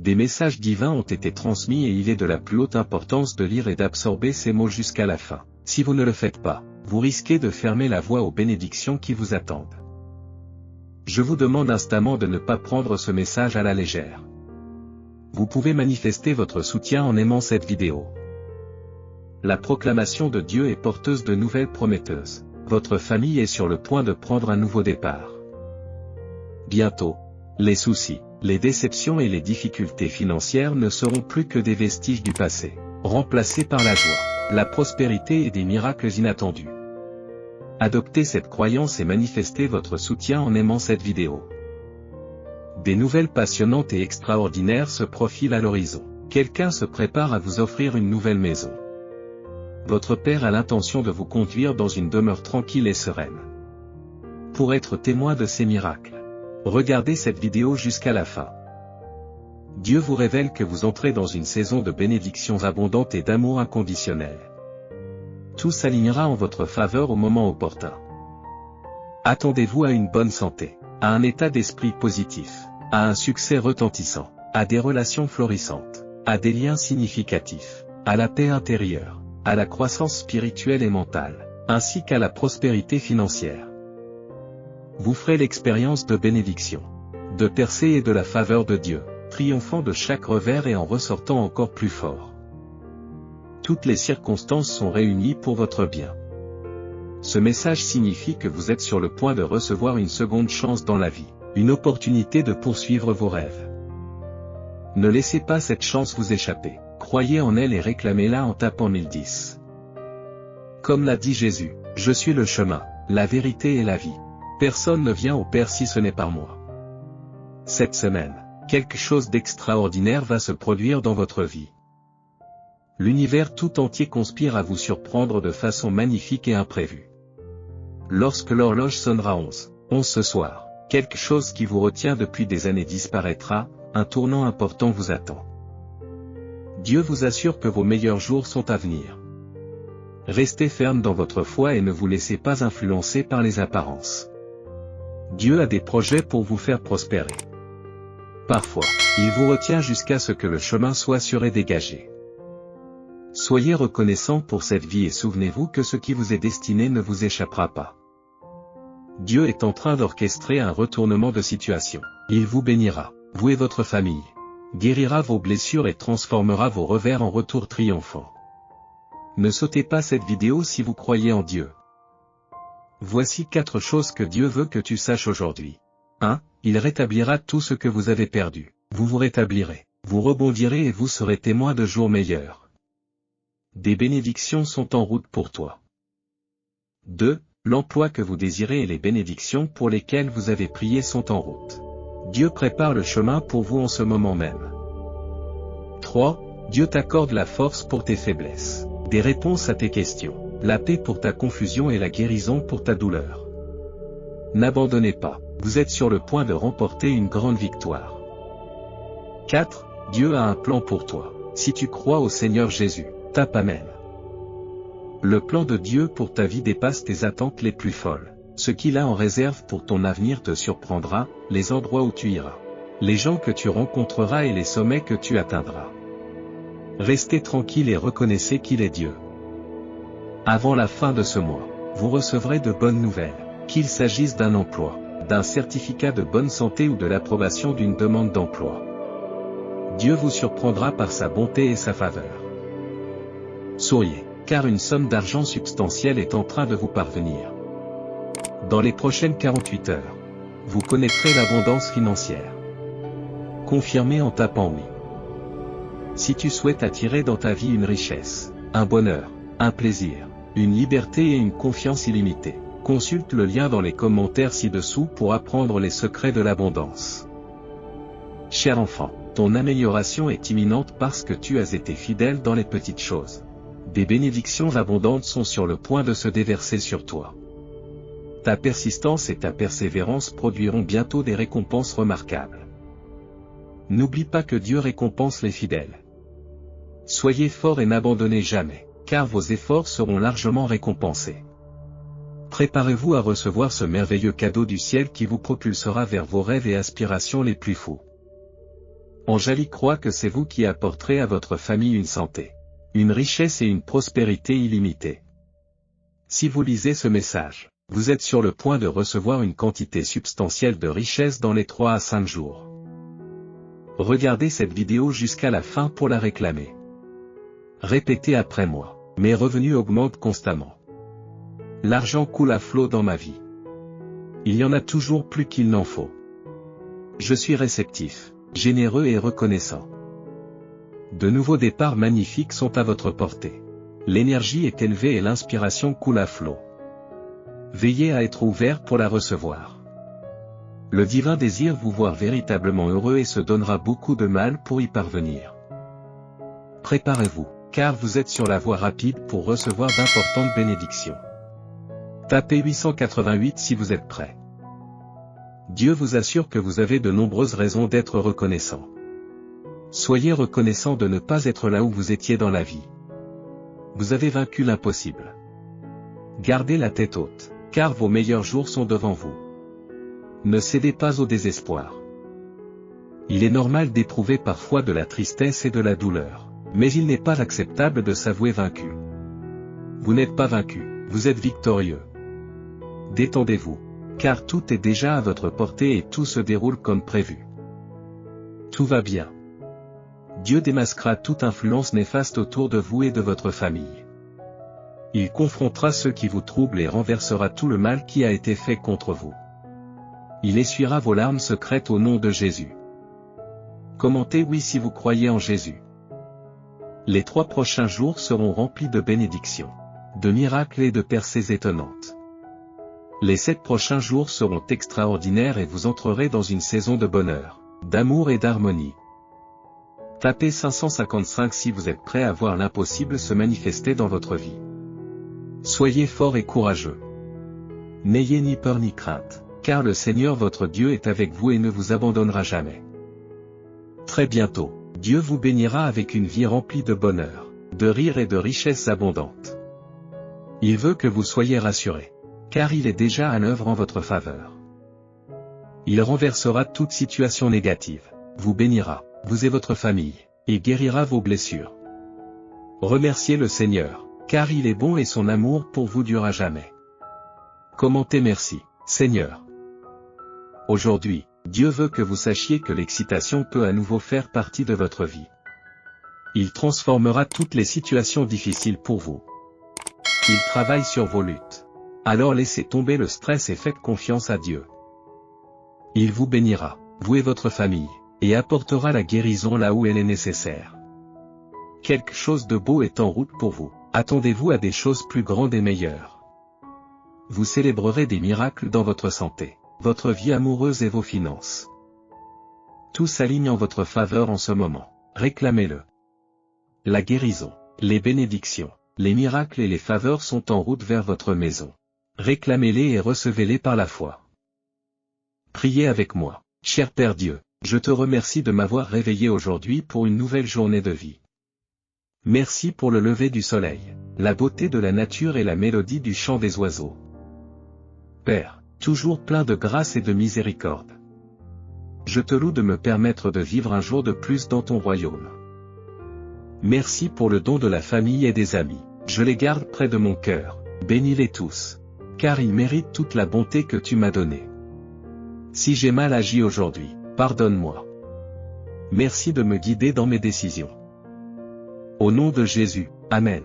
Des messages divins ont été transmis et il est de la plus haute importance de lire et d'absorber ces mots jusqu'à la fin. Si vous ne le faites pas, vous risquez de fermer la voie aux bénédictions qui vous attendent. Je vous demande instamment de ne pas prendre ce message à la légère. Vous pouvez manifester votre soutien en aimant cette vidéo. La proclamation de Dieu est porteuse de nouvelles prometteuses. Votre famille est sur le point de prendre un nouveau départ. Bientôt, les soucis, les déceptions et les difficultés financières ne seront plus que des vestiges du passé, remplacés par la joie, la prospérité et des miracles inattendus. Adoptez cette croyance et manifestez votre soutien en aimant cette vidéo. Des nouvelles passionnantes et extraordinaires se profilent à l'horizon. Quelqu'un se prépare à vous offrir une nouvelle maison. Votre père a l'intention de vous conduire dans une demeure tranquille et sereine. Pour être témoin de ces miracles, regardez cette vidéo jusqu'à la fin. Dieu vous révèle que vous entrez dans une saison de bénédictions abondantes et d'amour inconditionnel. Tout s'alignera en votre faveur au moment opportun. Attendez-vous à une bonne santé, à un état d'esprit positif, à un succès retentissant, à des relations florissantes, à des liens significatifs, à la paix intérieure, à la croissance spirituelle et mentale, ainsi qu'à la prospérité financière. Vous ferez l'expérience de bénédiction, de percée et de la faveur de Dieu, triomphant de chaque revers et en ressortant encore plus fort. Toutes les circonstances sont réunies pour votre bien. Ce message signifie que vous êtes sur le point de recevoir une seconde chance dans la vie, une opportunité de poursuivre vos rêves. Ne laissez pas cette chance vous échapper, croyez en elle et réclamez-la en tapant 1010. Comme l'a dit Jésus, « Je suis le chemin, la vérité et la vie. Personne ne vient au Père si ce n'est par moi. » Cette semaine, quelque chose d'extraordinaire va se produire dans votre vie. L'univers tout entier conspire à vous surprendre de façon magnifique et imprévue. Lorsque l'horloge sonnera 11 ce soir, quelque chose qui vous retient depuis des années disparaîtra, un tournant important vous attend. Dieu vous assure que vos meilleurs jours sont à venir. Restez ferme dans votre foi et ne vous laissez pas influencer par les apparences. Dieu a des projets pour vous faire prospérer. Parfois, il vous retient jusqu'à ce que le chemin soit sûr et dégagé. Soyez reconnaissant pour cette vie et souvenez-vous que ce qui vous est destiné ne vous échappera pas. Dieu est en train d'orchestrer un retournement de situation. Il vous bénira, vous et votre famille, guérira vos blessures et transformera vos revers en retours triomphants. Ne sautez pas cette vidéo si vous croyez en Dieu. Voici 4 choses que Dieu veut que tu saches aujourd'hui. 1. Il rétablira tout ce que vous avez perdu. Vous vous rétablirez, vous rebondirez et vous serez témoin de jours meilleurs. Des bénédictions sont en route pour toi. 2. L'emploi que vous désirez et les bénédictions pour lesquelles vous avez prié sont en route. Dieu prépare le chemin pour vous en ce moment même. 3. Dieu t'accorde la force pour tes faiblesses, des réponses à tes questions, la paix pour ta confusion et la guérison pour ta douleur. N'abandonnez pas, vous êtes sur le point de remporter une grande victoire. 4. Dieu a un plan pour toi. Si tu crois au Seigneur Jésus, tape Amen. Le plan de Dieu pour ta vie dépasse tes attentes les plus folles. Ce qu'il a en réserve pour ton avenir te surprendra, les endroits où tu iras, les gens que tu rencontreras et les sommets que tu atteindras. Restez tranquille et reconnaissez qu'il est Dieu. Avant la fin de ce mois, vous recevrez de bonnes nouvelles, qu'il s'agisse d'un emploi, d'un certificat de bonne santé ou de l'approbation d'une demande d'emploi. Dieu vous surprendra par sa bonté et sa faveur. Souriez, car une somme d'argent substantielle est en train de vous parvenir. Dans les prochaines 48 heures, vous connaîtrez l'abondance financière. Confirmez en tapant oui. Si tu souhaites attirer dans ta vie une richesse, un bonheur, un plaisir, une liberté et une confiance illimitée, consulte le lien dans les commentaires ci-dessous pour apprendre les secrets de l'abondance. Cher enfant, ton amélioration est imminente parce que tu as été fidèle dans les petites choses. Des bénédictions abondantes sont sur le point de se déverser sur toi. Ta persistance et ta persévérance produiront bientôt des récompenses remarquables. N'oublie pas que Dieu récompense les fidèles. Soyez forts et n'abandonnez jamais, car vos efforts seront largement récompensés. Préparez-vous à recevoir ce merveilleux cadeau du ciel qui vous propulsera vers vos rêves et aspirations les plus fous. Anjali croit que c'est vous qui apporterez à votre famille une santé, une richesse et une prospérité illimitée. Si vous lisez ce message, vous êtes sur le point de recevoir une quantité substantielle de richesse dans les 3 à 5 jours. Regardez cette vidéo jusqu'à la fin pour la réclamer. Répétez après moi. Mes revenus augmentent constamment. L'argent coule à flot dans ma vie. Il y en a toujours plus qu'il n'en faut. Je suis réceptif, généreux et reconnaissant. De nouveaux départs magnifiques sont à votre portée. L'énergie est élevée et l'inspiration coule à flot. Veillez à être ouvert pour la recevoir. Le divin désire vous voir véritablement heureux et se donnera beaucoup de mal pour y parvenir. Préparez-vous, car vous êtes sur la voie rapide pour recevoir d'importantes bénédictions. Tapez 888 si vous êtes prêt. Dieu vous assure que vous avez de nombreuses raisons d'être reconnaissant. Soyez reconnaissant de ne pas être là où vous étiez dans la vie. Vous avez vaincu l'impossible. Gardez la tête haute, car vos meilleurs jours sont devant vous. Ne cédez pas au désespoir. Il est normal d'éprouver parfois de la tristesse et de la douleur, mais il n'est pas acceptable de s'avouer vaincu. Vous n'êtes pas vaincu, vous êtes victorieux. Détendez-vous, car tout est déjà à votre portée et tout se déroule comme prévu. Tout va bien. Dieu démasquera toute influence néfaste autour de vous et de votre famille. Il confrontera ceux qui vous troublent et renversera tout le mal qui a été fait contre vous. Il essuiera vos larmes secrètes au nom de Jésus. Commentez oui si vous croyez en Jésus. Les 3 prochains jours seront remplis de bénédictions, de miracles et de percées étonnantes. Les 7 prochains jours seront extraordinaires et vous entrerez dans une saison de bonheur, d'amour et d'harmonie. Tapez 555 si vous êtes prêt à voir l'impossible se manifester dans votre vie. Soyez fort et courageux. N'ayez ni peur ni crainte, car le Seigneur votre Dieu est avec vous et ne vous abandonnera jamais. Très bientôt, Dieu vous bénira avec une vie remplie de bonheur, de rire et de richesses abondantes. Il veut que vous soyez rassurés, car il est déjà à l'œuvre en votre faveur. Il renversera toute situation négative, vous bénira, vous et votre famille, et guérira vos blessures. Remerciez le Seigneur, car il est bon et son amour pour vous dure à jamais. Commentez merci, Seigneur. Aujourd'hui, Dieu veut que vous sachiez que l'excitation peut à nouveau faire partie de votre vie. Il transformera toutes les situations difficiles pour vous. Il travaille sur vos luttes. Alors laissez tomber le stress et faites confiance à Dieu. Il vous bénira, vous et votre famille, et apportera la guérison là où elle est nécessaire. Quelque chose de beau est en route pour vous. Attendez-vous à des choses plus grandes et meilleures. Vous célébrerez des miracles dans votre santé, votre vie amoureuse et vos finances. Tout s'aligne en votre faveur en ce moment. Réclamez-le. La guérison, les bénédictions, les miracles et les faveurs sont en route vers votre maison. Réclamez-les et recevez-les par la foi. Priez avec moi. Cher Père Dieu, je te remercie de m'avoir réveillé aujourd'hui pour une nouvelle journée de vie. Merci pour le lever du soleil, la beauté de la nature et la mélodie du chant des oiseaux. Père, toujours plein de grâce et de miséricorde. Je te loue de me permettre de vivre un jour de plus dans ton royaume. Merci pour le don de la famille et des amis, je les garde près de mon cœur, bénis-les tous, car ils méritent toute la bonté que tu m'as donnée. Si j'ai mal agi aujourd'hui, pardonne-moi. Merci de me guider dans mes décisions. Au nom de Jésus, Amen.